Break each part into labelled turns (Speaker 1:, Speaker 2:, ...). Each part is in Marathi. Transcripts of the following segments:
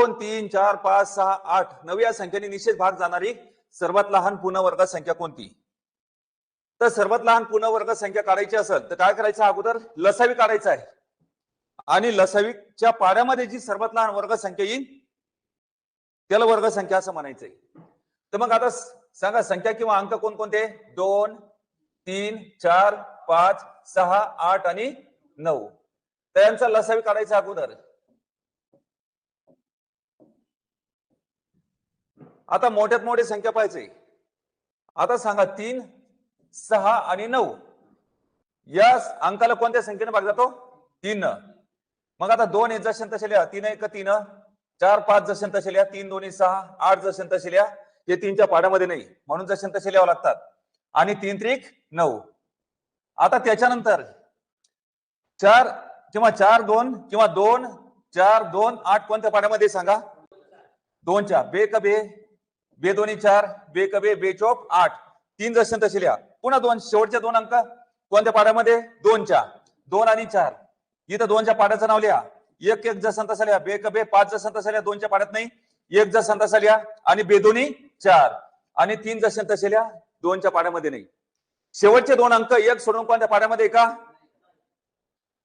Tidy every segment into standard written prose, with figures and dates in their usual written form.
Speaker 1: 2 3 4 5 6 8 9 या संख्येने निश्चित भाग जाणारी सर्वात लहान पूर्ण वर्ग संख्या कोणती? तर सर्वात लहान पूर्ण वर्ग संख्या काढायची असेल तर काय करायचं, अगोदर लसावी काढायचा आहे आणि लसावीच्या पाड्यामध्ये जी सर्वात लहान वर्ग संख्या येईल त्याला वर्ग संख्या असं म्हणायचंय. तर मग आता सांगा संख्या किंवा अंक कोणकोणते? 2 3 4 5 6 8 आणि 9. तर यांचा लसावी काढायचा अगोदर. आता मोठ्यात मोठी संख्या पाहिजे. आता सांगा 3 6 आणि 9 या अंकाला कोणत्या संख्येने भाग जातो? 3. मग आता 2 1 जसे तसे लिहा, 3 1 3, 4 5 जसे तसे लिहा, 3 2 6 8 जसे तसे लिहा. हे 3च्या पाड्यामध्ये नाही म्हणून जसे तसे लिहावं लागतात. आणि 3 3 9. आता त्याच्यानंतर 4 किंवा 4 2 किंवा 2 4 2 8 कोणत्या पाड्यामध्ये सांगा? 2च्या. बे क बे, बे दोन्ही 4, बे क बे, बे चौक 8. 3 जसे तसे लिहा. पुन्हा 2 शेवटचे 2 अंक कोणत्या पाड्यामध्ये? 2च्या. 2 आणि 4 इथं 2च्या पाड्याचं नाव लिहा. 1 1 जसं तसं लिहा. बे क बे 5 जसं तसं लिहा. 2च्या पाड्यात नाही. 1 जसं तसं लिहा आणि बे दोन्ही 4 आणि 3 जसे तसे लिहा. 2च्या पाड्यामध्ये नाही. शेवटचे 2 अंक 1 सोडून कोणत्या पाड्यामध्ये का?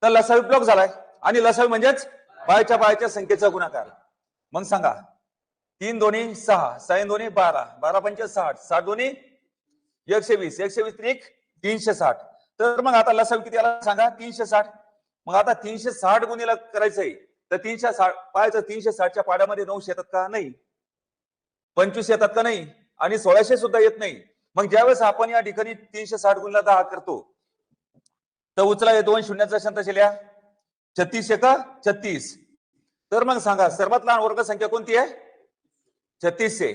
Speaker 1: तर लसावी ब्लॉक झालाय. आणि लसावी म्हणजेच बायच्या संख्येचा गुणाकार. मग सांगा 3 2 6 6 2 12 12 5 60 60 2 120 120 त्रिक 360. तर मग आता लसावी किती आला सांगा? 360. मग आता 360 गुणिले करायचंय तर 360 पाहायचं 360च्या पाड्यामध्ये 9 येतात का? नाही. 25 येतात का? नाही. आणि 1600 सुद्धा येत नाही. मग ज्यावेळेस आपण या ठिकाणी 360 गुणिले 10 करतो तर उचला हे 2 शून्य जसे तसे लिहा. 36 का 36. तर मग सांगा सर्वात लहान वर्ग संख्या कोणती आहे? 36 आहे.